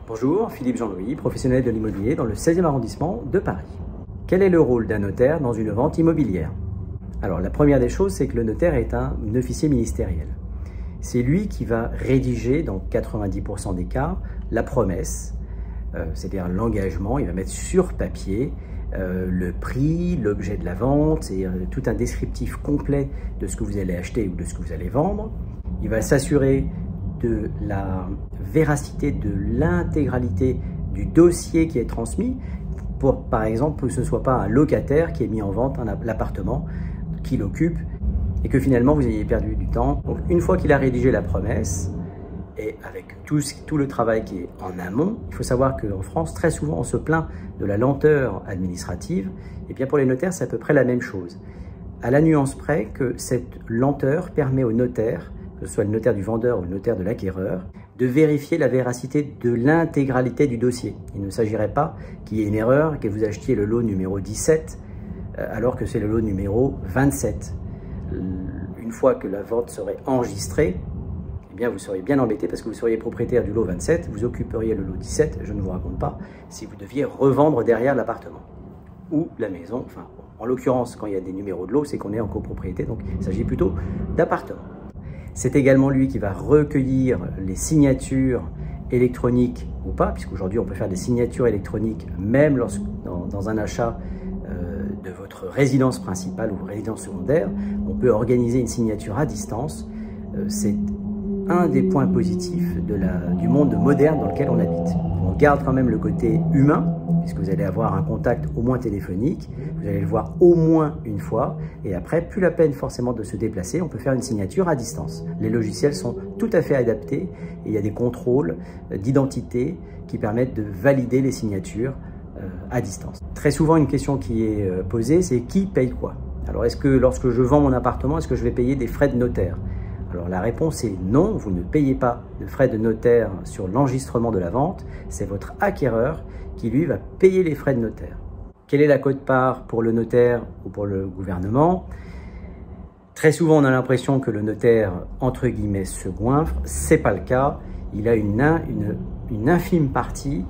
Bonjour, Philippe Jean-Louis, professionnel de l'immobilier dans le 16e arrondissement de Paris. Quel est le rôle d'un notaire dans une vente immobilière? Alors la première des choses, c'est que le notaire est un officier ministériel. C'est lui qui va rédiger, dans 90% des cas, la promesse, c'est-à-dire l'engagement. Il va mettre sur papier le prix, l'objet de la vente et tout un descriptif complet de ce que vous allez acheter ou de ce que vous allez vendre. Il va s'assurer de la véracité, de l'intégralité du dossier qui est transmis pour, par exemple, que ce ne soit pas un locataire qui ait mis en vente l'appartement qu'il occupe et que finalement vous ayez perdu du temps. Donc une fois qu'il a rédigé la promesse et avec tout le travail qui est en amont, il faut savoir qu'en France, très souvent, on se plaint de la lenteur administrative. Et bien pour les notaires, c'est à peu près la même chose. À la nuance près que cette lenteur permet au notaire, que ce soit le notaire du vendeur ou le notaire de l'acquéreur, de vérifier la véracité de l'intégralité du dossier. Il ne s'agirait pas qu'il y ait une erreur, que vous achetiez le lot numéro 17 alors que c'est le lot numéro 27. Une fois que la vente serait enregistrée, eh bien vous seriez bien embêté parce que vous seriez propriétaire du lot 27, vous occuperiez le lot 17, je ne vous raconte pas, si vous deviez revendre derrière l'appartement ou la maison. Enfin, en l'occurrence, quand il y a des numéros de lot, c'est qu'on est en copropriété, donc il s'agit plutôt d'appartement. C'est également lui qui va recueillir les signatures électroniques ou pas, puisqu'aujourd'hui on peut faire des signatures électroniques même dans un achat de votre résidence principale ou résidence secondaire. On peut organiser une signature à distance. C'est un des points positifs du monde moderne dans lequel on habite. On garde quand même le côté humain, puisque vous allez avoir un contact au moins téléphonique, vous allez le voir au moins une fois, et après, plus la peine forcément de se déplacer, on peut faire une signature à distance. Les logiciels sont tout à fait adaptés, et il y a des contrôles d'identité qui permettent de valider les signatures à distance. Très souvent, une question qui est posée, c'est qui paye quoi? Alors, est-ce que lorsque je vends mon appartement, est-ce que je vais payer des frais de notaire? Alors la réponse est non, vous ne payez pas de frais de notaire sur l'enregistrement de la vente, c'est votre acquéreur qui lui va payer les frais de notaire. Quelle est la quote-part pour le notaire ou pour le gouvernement? Très souvent on a l'impression que le notaire, entre guillemets, se goinfre, c'est pas le cas, il a une infime partie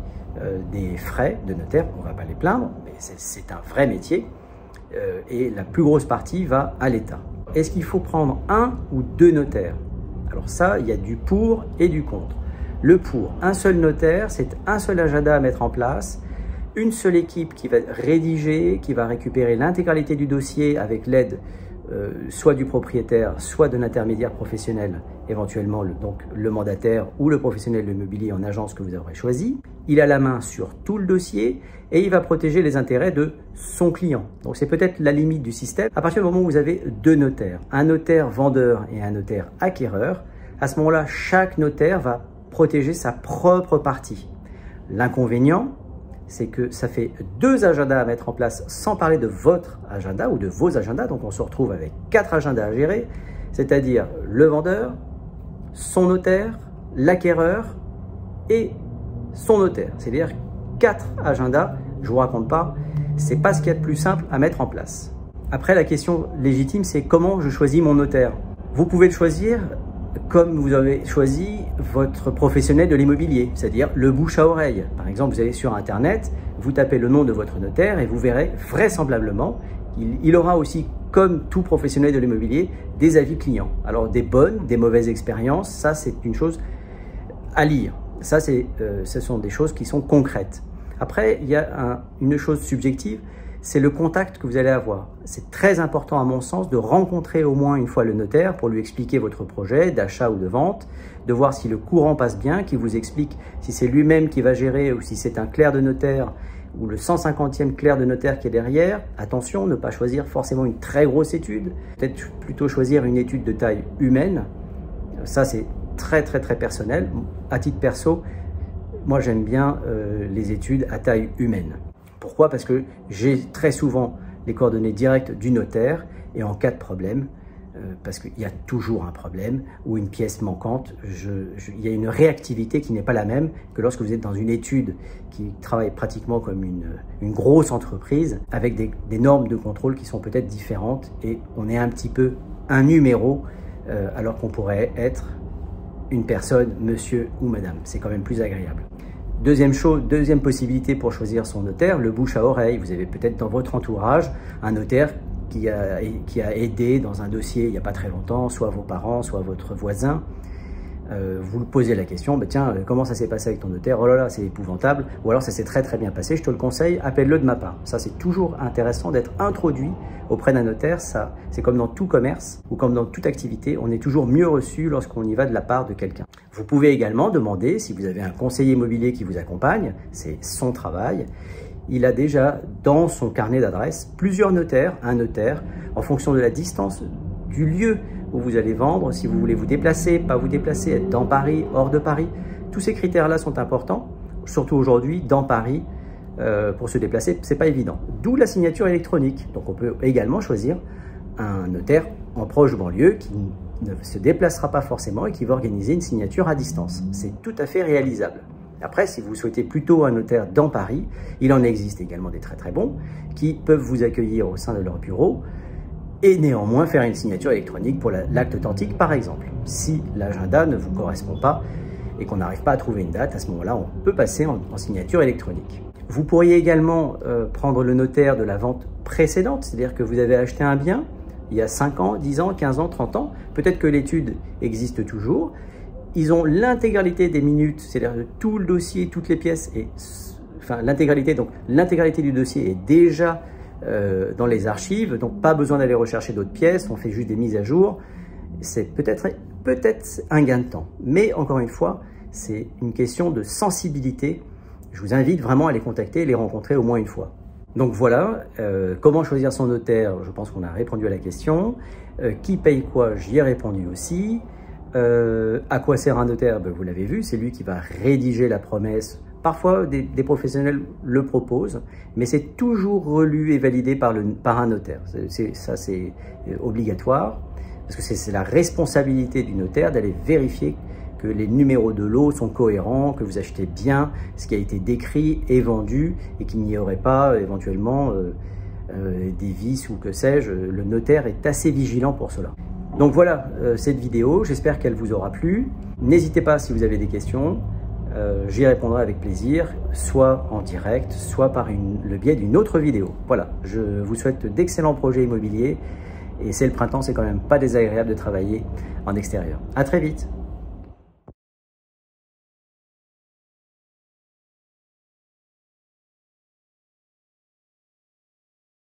des frais de notaire, on ne va pas les plaindre, mais c'est un vrai métier, et la plus grosse partie va à l'État. Est-ce qu'il faut prendre un ou deux notaires? Alors ça, il y a du pour et du contre. Le pour, un seul notaire, c'est un seul agenda à mettre en place, une seule équipe qui va rédiger, qui va récupérer l'intégralité du dossier avec l'aide soit du propriétaire, soit de l'intermédiaire professionnel, éventuellement donc le mandataire ou le professionnel de l'immobilier en agence que vous aurez choisi. Il a la main sur tout le dossier et il va protéger les intérêts de son client. Donc c'est peut-être la limite du système. À partir du moment où vous avez deux notaires, un notaire vendeur et un notaire acquéreur, à ce moment-là, chaque notaire va protéger sa propre partie. L'inconvénient, c'est que ça fait deux agendas à mettre en place sans parler de votre agenda ou de vos agendas. Donc on se retrouve avec 4 agendas à gérer, c'est-à-dire le vendeur, son notaire, l'acquéreur et son notaire. C'est-à-dire 4 agendas, je ne vous raconte pas, c'est pas ce qu'il y a de plus simple à mettre en place. Après, la question légitime, c'est comment je choisis mon notaire. Vous pouvez le choisir comme vous avez choisi votre professionnel de l'immobilier, c'est-à-dire le bouche à oreille. Par exemple, vous allez sur Internet, vous tapez le nom de votre notaire et vous verrez vraisemblablement, il aura aussi, comme tout professionnel de l'immobilier, des avis clients. Alors des bonnes, des mauvaises expériences, ça c'est une chose à lire. Ça, ce sont des choses qui sont concrètes. Après, il y a une chose subjective, c'est le contact que vous allez avoir. C'est très important à mon sens de rencontrer au moins une fois le notaire pour lui expliquer votre projet d'achat ou de vente, de voir si le courant passe bien, qu'il vous explique si c'est lui-même qui va gérer ou si c'est un clerc de notaire ou le 150e clerc de notaire qui est derrière. Attention, ne pas choisir forcément une très grosse étude, peut-être plutôt choisir une étude de taille humaine. Ça, c'est très personnel. À titre perso, moi j'aime bien les études à taille humaine. Pourquoi? Parce que j'ai très souvent les coordonnées directes du notaire et en cas de problème, parce qu'il y a toujours un problème ou une pièce manquante, il y a une réactivité qui n'est pas la même que lorsque vous êtes dans une étude qui travaille pratiquement comme une grosse entreprise avec des normes de contrôle qui sont peut-être différentes et on est un petit peu un numéro alors qu'on pourrait être une personne, monsieur ou madame. C'est quand même plus agréable. Deuxième possibilité pour choisir son notaire, le bouche à oreille. Vous avez peut-être dans votre entourage un notaire qui a aidé dans un dossier il n'y a pas très longtemps, soit vos parents, soit votre voisin. Vous posez la question, tiens, comment ça s'est passé avec ton notaire? Oh là là, c'est épouvantable. Ou alors ça s'est très très bien passé, je te le conseille, appelle-le de ma part. Ça, c'est toujours intéressant d'être introduit auprès d'un notaire. Ça, c'est comme dans tout commerce ou comme dans toute activité, on est toujours mieux reçu lorsqu'on y va de la part de quelqu'un. Vous pouvez également demander, si vous avez un conseiller immobilier qui vous accompagne, c'est son travail, il a déjà dans son carnet d'adresses plusieurs notaires, un notaire, en fonction de la distance du lieu où vous allez vendre, si vous voulez vous déplacer, pas vous déplacer, être dans Paris, hors de Paris. Tous ces critères-là sont importants, surtout aujourd'hui, dans Paris, pour se déplacer, c'est pas évident. D'où la signature électronique. Donc on peut également choisir un notaire en proche banlieue qui ne se déplacera pas forcément et qui va organiser une signature à distance. C'est tout à fait réalisable. Après, si vous souhaitez plutôt un notaire dans Paris, il en existe également des très très bons qui peuvent vous accueillir au sein de leur bureau et néanmoins faire une signature électronique pour l'acte authentique par exemple. Si l'agenda ne vous correspond pas et qu'on n'arrive pas à trouver une date, à ce moment-là, on peut passer en signature électronique. Vous pourriez également prendre le notaire de la vente précédente, c'est-à-dire que vous avez acheté un bien il y a 5 ans, 10 ans, 15 ans, 30 ans, peut-être que l'étude existe toujours. Ils ont l'intégralité des minutes, c'est-à-dire tout le dossier, toutes les pièces, l'intégralité du dossier est déjà dans les archives, donc pas besoin d'aller rechercher d'autres pièces, on fait juste des mises à jour. C'est peut-être un gain de temps, mais encore une fois, c'est une question de sensibilité. Je vous invite vraiment à les contacter et les rencontrer au moins une fois. Donc voilà, comment choisir son notaire, je pense qu'on a répondu à la question. Qui paye quoi, j'y ai répondu aussi. À quoi sert un notaire? Vous l'avez vu, c'est lui qui va rédiger la promesse. Parfois, des professionnels le proposent, mais c'est toujours relu et validé par un notaire. Ça, c'est obligatoire, parce que c'est la responsabilité du notaire d'aller vérifier que les numéros de lot sont cohérents, que vous achetez bien ce qui a été décrit et vendu, et qu'il n'y aurait pas éventuellement des vices ou que sais-je. Le notaire est assez vigilant pour cela. Donc voilà cette vidéo, j'espère qu'elle vous aura plu. N'hésitez pas si vous avez des questions. J'y répondrai avec plaisir, soit en direct, soit par le biais d'une autre vidéo. Voilà, je vous souhaite d'excellents projets immobiliers et c'est le printemps, c'est quand même pas désagréable de travailler en extérieur. À très vite.